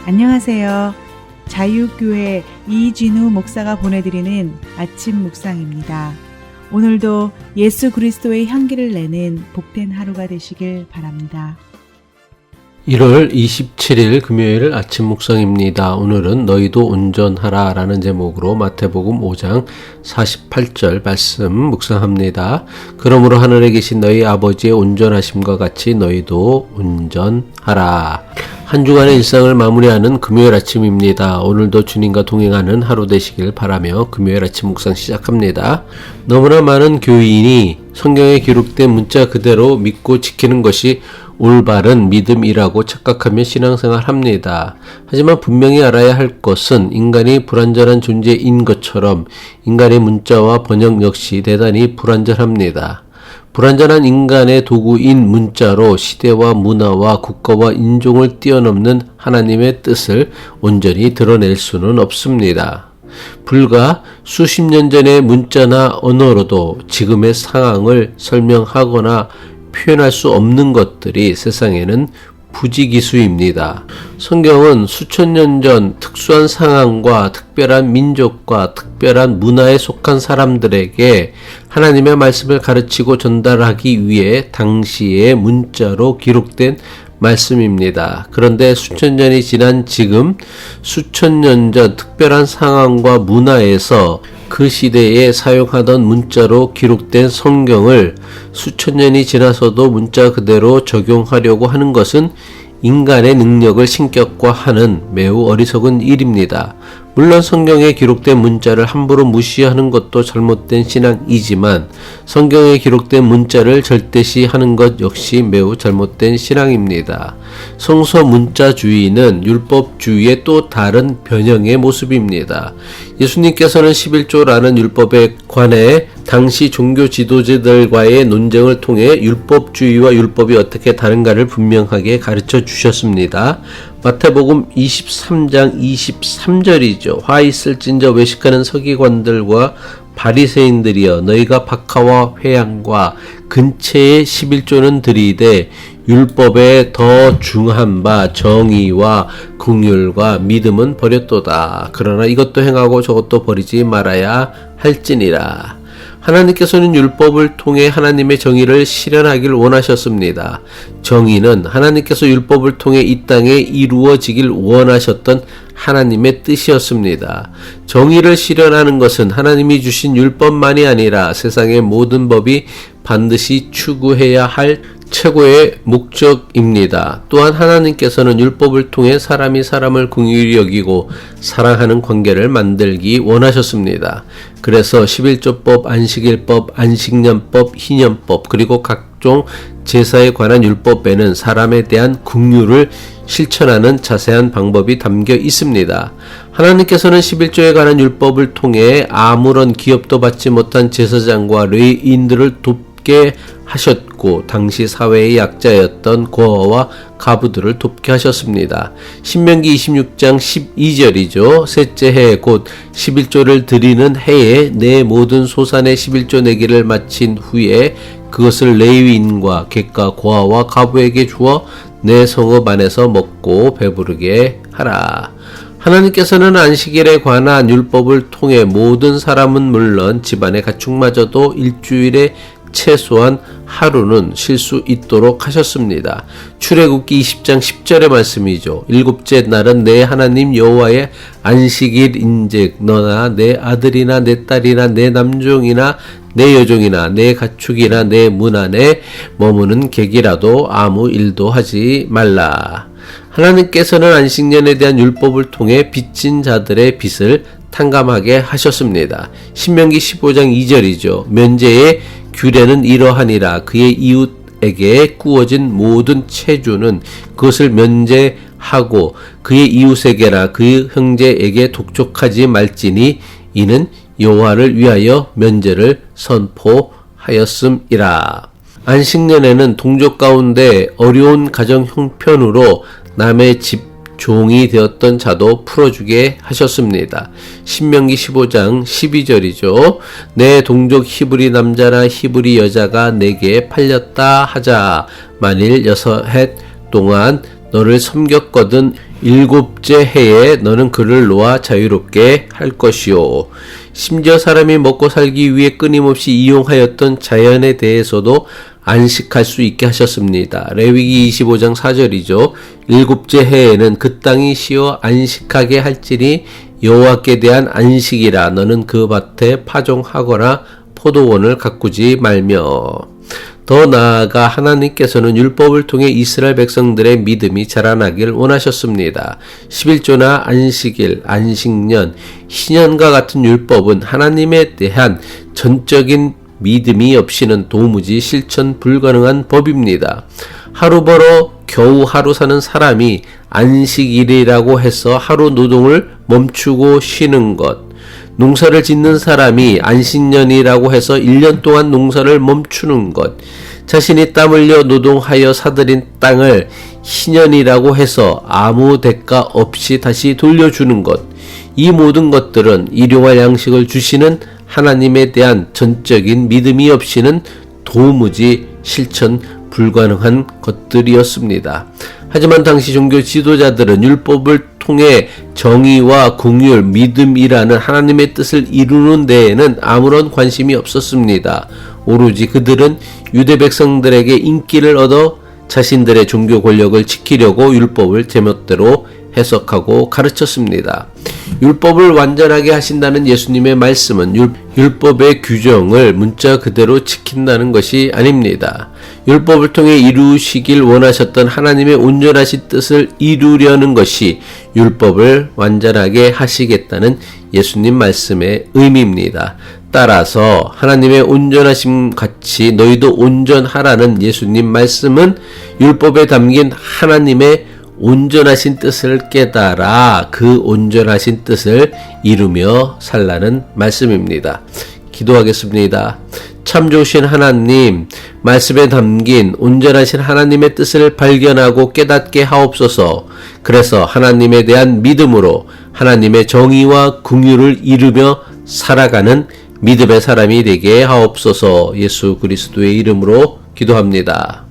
안녕하세요. 자유교회 이진우 목사가 보내드리는 아침 묵상입니다. 오늘도 예수 그리스도의 향기를 내는 복된 하루가 되시길 바랍니다. 1월 27일 금요일 아침 묵상입니다. 오늘은 너희도 온전하라 라는 제목으로 마태복음 5장 48절 말씀 묵상합니다. 그러므로 하늘에 계신 너희 아버지의 온전하심과 같이 너희도 온전하라. 한 주간의 일상을 마무리하는 금요일 아침입니다. 오늘도 주님과 동행하는 하루 되시길 바라며 금요일 아침 묵상 시작합니다. 너무나 많은 교인이 성경에 기록된 문자 그대로 믿고 지키는 것이 올바른 믿음이라고 착각하며 신앙생활 합니다. 하지만 분명히 알아야 할 것은 인간이 불완전한 존재인 것처럼 인간의 문자와 번역 역시 대단히 불완전합니다. 불완전한 인간의 도구인 문자로 시대와 문화와 국가와 인종을 뛰어넘는 하나님의 뜻을 온전히 드러낼 수는 없습니다. 불과 수십 년 전의 문자나 언어로도 지금의 상황을 설명하거나 표현할 수 없는 것들이 세상에는 부지기수입니다. 성경은 수천 년 전 특수한 상황과 특별한 민족과 특별한 문화에 속한 사람들에게 하나님의 말씀을 가르치고 전달하기 위해 당시의 문자로 기록된 말씀입니다. 그런데 수천 년이 지난 지금 수천 년 전 특별한 상황과 문화에서 그 시대에 사용하던 문자로 기록된 성경을 수천 년이 지나서도 문자 그대로 적용하려고 하는 것은 인간의 능력을 신격화하는 매우 어리석은 일입니다. 물론 성경에 기록된 문자를 함부로 무시하는 것도 잘못된 신앙이지만 성경에 기록된 문자를 절대시하는 것 역시 매우 잘못된 신앙입니다. 성서 문자주의는 율법주의의 또 다른 변형의 모습입니다. 예수님께서는 11조라는 율법에 관해 당시 종교 지도자들과의 논쟁을 통해 율법주의와 율법이 어떻게 다른가를 분명하게 가르쳐 주셨습니다. 마태복음 23장 23절이죠. 화 있을진저 외식하는 서기관들과 바리새인들이여 너희가 박하와 회양과 근체의 11조는 드리되 율법에 더 중한 바 정의와 긍휼과 믿음은 버렸도다. 그러나 이것도 행하고 저것도 버리지 말아야 할지니라. 하나님께서는 율법을 통해 하나님의 정의를 실현하길 원하셨습니다. 정의는 하나님께서 율법을 통해 이 땅에 이루어지길 원하셨던 하나님의 뜻이었습니다. 정의를 실현하는 것은 하나님이 주신 율법만이 아니라 세상의 모든 법이 반드시 추구해야 할 최고의 목적입니다. 또한 하나님께서는 율법을 통해 사람이 사람을 긍휼히 여기고 사랑하는 관계를 만들기 원하셨습니다. 그래서 11조법, 안식일법, 안식년법, 희년법 그리고 각종 제사에 관한 율법에는 사람에 대한 긍휼을 실천하는 자세한 방법이 담겨 있습니다. 하나님께서는 11조에 관한 율법을 통해 아무런 기업도 받지 못한 제사장과 레위인들을 돕게 하셨고 당시 사회의 약자였던 고아와 가부들을 돕게 하셨습니다. 신명기 26장 12절이죠. 셋째 해 곧 11조를 드리는 해에 내 모든 소산의 11조 내기를 마친 후에 그것을 레위인과 객가 고아와 가부에게 주어 내 성읍 안에서 먹고 배부르게 하라. 하나님께서는 안식일에 관한 율법을 통해 모든 사람은 물론 집안의 가축마저도 일주일에 최소한 하루는 쉴 수 있도록 하셨습니다. 출애굽기 20장 10절의 말씀이죠. 일곱째 날은 내 하나님 여호와의 안식일인즉 너나 내 아들이나 내 딸이나 내 남종이나 내 여종이나 내 가축이나 내 문 안에 머무는 객이라도 아무 일도 하지 말라. 하나님께서는 안식년에 대한 율법을 통해 빚진 자들의 빚을 탕감하게 하셨습니다. 신명기 15장 2절이죠. 면제의 규례는 이러하니라. 그의 이웃에게 구워진 모든 체주는 그것을 면제하고 그의 이웃에게나 그 형제에게 독촉하지 말지니 이는 여호와를 위하여 면제를 선포하였음이라. 안식년에는 동족 가운데 어려운 가정 형편으로 남의 집 종이 되었던 자도 풀어주게 하셨습니다. 신명기 15장 12절이죠. 내 동족 히브리 남자나 히브리 여자가 내게 팔렸다 하자. 만일 6해 동안 너를 섬겼거든 일곱째 해에 너는 그를 놓아 자유롭게 할 것이요. 심지어 사람이 먹고 살기 위해 끊임없이 이용하였던 자연에 대해서도 안식할 수 있게 하셨습니다. 레위기 25장 4절이죠. 일곱째 해에는 그 땅이 쉬어 안식하게 할지니 여호와께 대한 안식이라. 너는 그 밭에 파종하거나 포도원을 가꾸지 말며. 더 나아가 하나님께서는 율법을 통해 이스라엘 백성들의 믿음이 자라나길 원하셨습니다. 11조나 안식일, 안식년, 희년과 같은 율법은 하나님에 대한 전적인 믿음이 없이는 도무지 실천 불가능한 법입니다. 하루 벌어 겨우 하루 사는 사람이 안식일이라고 해서 하루 노동을 멈추고 쉬는 것, 농사를 짓는 사람이 안식년이라고 해서 1년 동안 농사를 멈추는 것, 자신이 땀 흘려 노동하여 사들인 땅을 희년이라고 해서 아무 대가 없이 다시 돌려주는 것, 이 모든 것들은 일용할 양식을 주시는 하나님에 대한 전적인 믿음이 없이는 도무지 실천 불가능한 것들이었습니다. 하지만 당시 종교 지도자들은 율법을 통해 정의와 긍휼, 믿음이라는 하나님의 뜻을 이루는 데에는 아무런 관심이 없었습니다. 오로지 그들은 유대 백성들에게 인기를 얻어 자신들의 종교 권력을 지키려고 율법을 제멋대로 해석하고 가르쳤습니다. 율법을 완전하게 하신다는 예수님의 말씀은 율법의 규정을 문자 그대로 지킨다는 것이 아닙니다. 율법을 통해 이루시길 원하셨던 하나님의 온전하신 뜻을 이루려는 것이 율법을 완전하게 하시겠다는 예수님 말씀의 의미입니다. 따라서 하나님의 온전하심 같이 너희도 온전하라는 예수님 말씀은 율법에 담긴 하나님의 온전하신 뜻을 깨달아 그 온전하신 뜻을 이루며 살라는 말씀입니다. 기도하겠습니다. 참 좋으신 하나님, 말씀에 담긴 온전하신 하나님의 뜻을 발견하고 깨닫게 하옵소서. 그래서 하나님에 대한 믿음으로 하나님의 정의와 긍휼을 이루며 살아가는 믿음의 사람이 되게 하옵소서. 예수 그리스도의 이름으로 기도합니다.